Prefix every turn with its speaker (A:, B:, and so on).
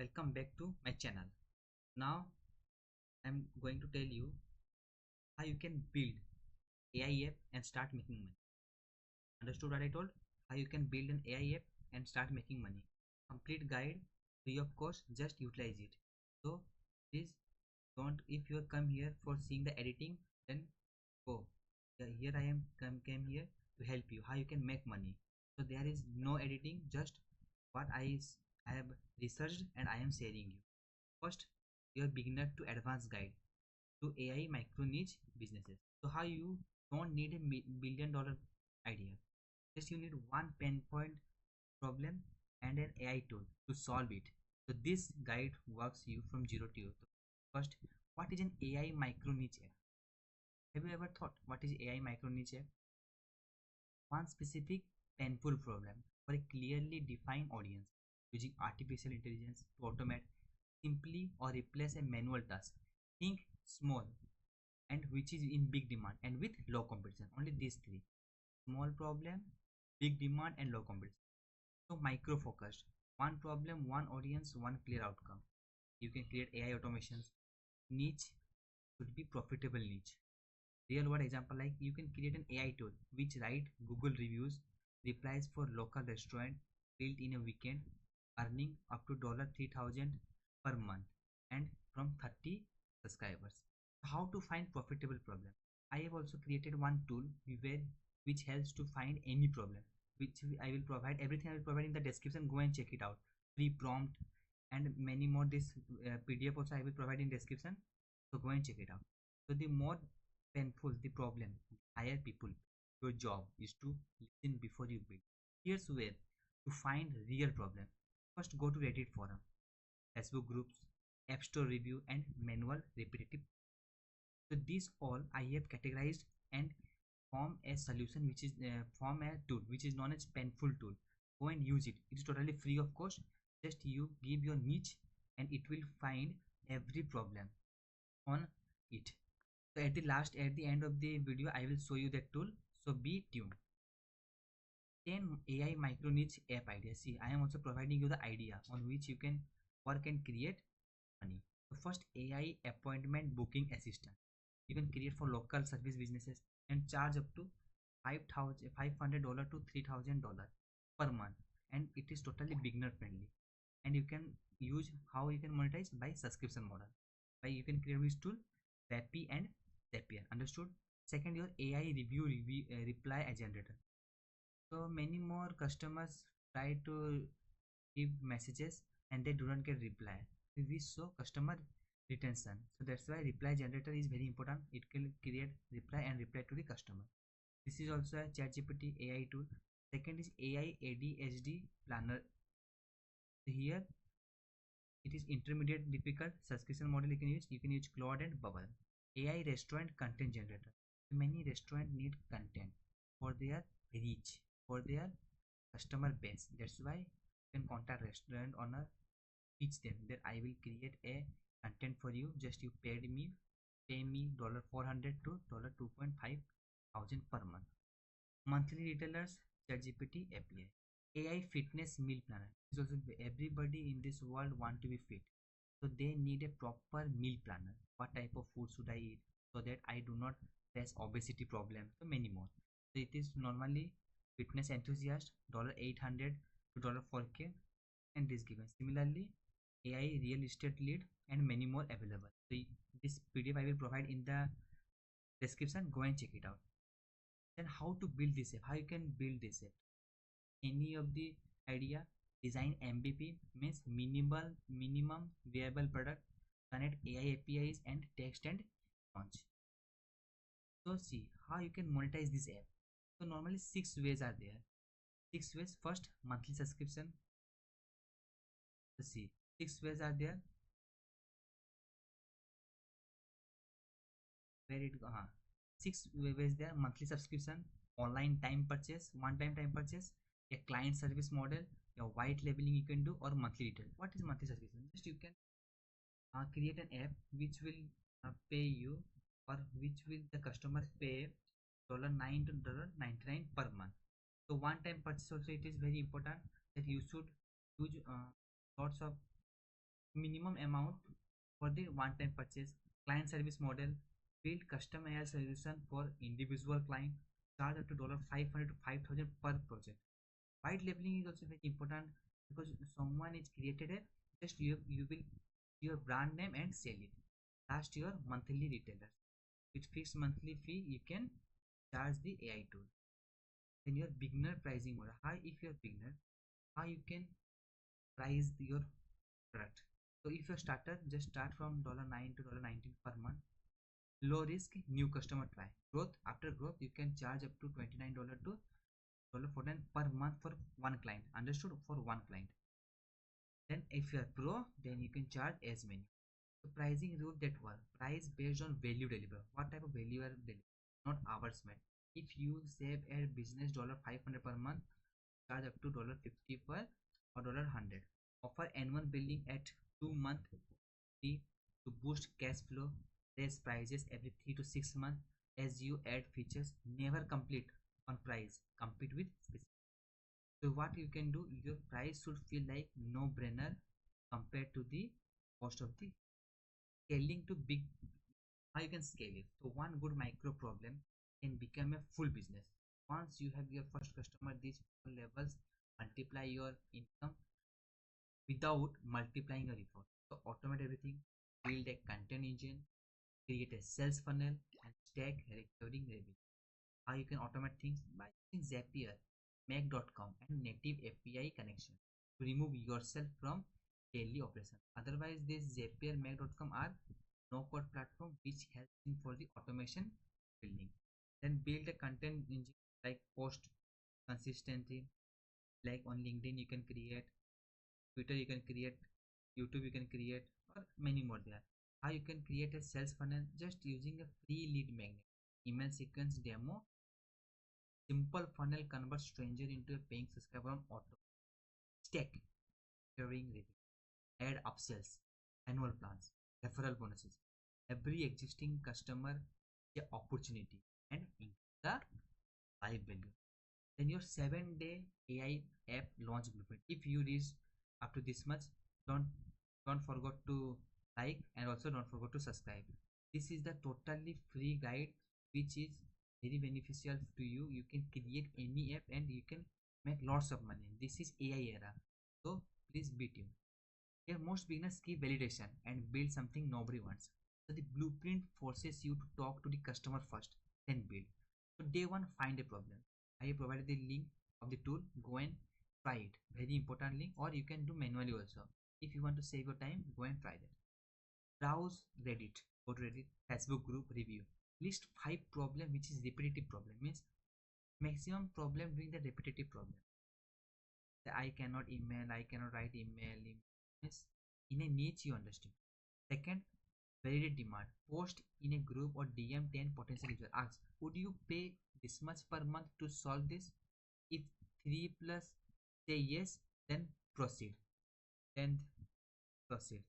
A: welcome back to my channel. Now I'm going to tell you how you can build AI app and start making money. Understood what I told? How you can build an AI app and start making money. Complete guide, free of course, just utilize it. So please don't, if you come here for seeing the editing, then go. Yeah, here I am came here to help you how you can make money. So there is no editing, just what I have researched and I am sharing you. First, your beginner to advanced guide to AI micro niche businesses. So how you don't need a $1 billion idea. Just you need one pain point problem and an AI tool to solve it. So this guide works you from zero to you. First, what is an AI micro niche app? Have you ever thought what is AI micro niche app? One specific painful problem for a clearly defined audience using artificial intelligence to automate simply or replace a manual task. Think small and which is in big demand and with low competition. Only these three: small problem, big demand, and low competition. So micro focused. One problem, one audience, one clear outcome. You can create AI automations. Niche should be profitable niche. Real world example, like you can create an AI tool which write Google reviews, replies for local restaurant, built in a weekend, earning up to $3,000 per month and from 30 subscribers. How to find profitable problem? I have also created one tool where which helps to find any problem, which I will provide everything. I will provide in the description. Go and check it out. Free prompt and many more. This PDF also I will provide in description. So go and check it out. So the more painful the problem, hire people. Your job is to listen before you build. Here's where to find real problem. First, go to Reddit forum, Facebook groups, App Store review, and manual repetitive. So these all I have categorized and form a solution, which is form a tool which is known as painful tool. Go and use it. It is totally free of course. Just you give your niche and it will find every problem on it. So at the end of the video, I will show you that tool. So be tuned. 10 AI micro niche app ideas. See, I am also providing you the idea on which you can work and create money. So first, AI appointment booking assistant. You can create for local service businesses and charge up to $500 to $3,000 per month, and it is totally beginner friendly. And you can use how you can monetize by subscription model. By you can create this tool, Vapi and Zapier. Understood? Second, your AI review reply generator. So many more customers try to give messages and they do not get reply. We show customer retention. So that's why reply generator is very important. It can create reply and reply to the customer. This is also a ChatGPT AI tool. Second is AI ADHD planner. Here it is intermediate difficult subscription model you can use. You can use Claude and Bubble. AI restaurant content generator. Many restaurant need content for their reach, for their customer base. That's why you can contact restaurant owner, pitch them that I will create a content for you. Just you pay me $400 to $2.5 thousand per month. Monthly retailers, ChatGPT API. AI fitness meal planner. So everybody in this world want to be fit. So they need a proper meal planner. What type of food should I eat so that I do not face obesity problem? So many more. So it is normally fitness enthusiast $800 to $4K and this given. Similarly, AI real estate lead and many more available. So this PDF I will provide in the description. Go and check it out. Then how to build this app? How you can build this app? Any of the idea? Design MVP means minimum viable product. Connect AI APIs and text and launch. So see how you can monetize this app. So normally 6 ways are there. 6 ways. First, monthly subscription. Let's see, 6 ways are there. Where it go? 6 ways there. Monthly subscription, online time purchase, one time purchase, a client service model, a white labeling you can do, or monthly retail. What is monthly subscription? Just you can create an app which will pay you, or which will the customers pay $9 to $99 per month. So one time purchase also it is very important that you should use lots of minimum amount for the one-time purchase. Client service model, build custom AI solution for individual client, charge up to $500 to 5,000 per project. White labeling is also very important because someone is created a just you will your brand name and sell it. Last your monthly retailer with fixed monthly fee you can charge the AI tool. Then your beginner pricing model. How if you're beginner, how you can price your product. So if you're starter, just start from $9 to $19 per month. Low risk, new customer try. Growth, after growth, you can charge up to $29 to $49 per month for one client. Understood? For one client. Then if you are pro, then you can charge as many. So pricing rule that work. Price based on value delivered. What type of value are delivered? Not hours made. If you save a business $500 per month, charge up to $50 per or $100. Offer N1 billing at 2 month fee to boost cash flow. Raise prices every 3 to 6 months as you add features. Never complete on price. Compete with business. So what you can do, your price should feel like no brainer compared to the cost of the scaling to big. How you can scale it? So one good micro problem can become a full business. Once you have your first customer, these levels multiply your income without multiplying your effort. So automate everything, build a content engine, create a sales funnel, and stack recurring revenue. How you can automate things? By using Zapier, Make.com, and native API connection to remove yourself from daily operation. Otherwise, this Zapier, Make.com are no code platform which helps in for the automation building. Then build a content engine like post consistently, like on LinkedIn you can create, Twitter you can create, YouTube you can create, or many more there. How you can create a sales funnel just using a free lead magnet, email sequence demo. Simple funnel converts stranger into a paying subscriber on auto. Stack, recurring revenue, add upsells, annual plans, referral bonuses. Every existing customer the opportunity and increase the life value. Then your 7 day AI app launch blueprint. If you reach up to this much, don't don't forget to like and also don't forget to subscribe. This is the totally free guide which is very beneficial to you. You can create any app and you can make lots of money. This is AI era. So please be tuned. Here most beginners skip validation and build something nobody wants. So the blueprint forces you to talk to the customer first, then build. So day one, find a problem. I have provided the link of the tool. Go and try it. Very important link, or you can do manually also. If you want to save your time, go and try that. Browse Reddit. Go to Reddit, Facebook group review. List 5 problem which is repetitive problem. Means maximum problem doing the repetitive problem. I cannot email, I cannot write email. Means in a niche you understand. Second, validate demand. Post in a group or DM 10 potential users. Ask, would you pay this much per month to solve this? If 3 plus say yes, then proceed. Then proceed.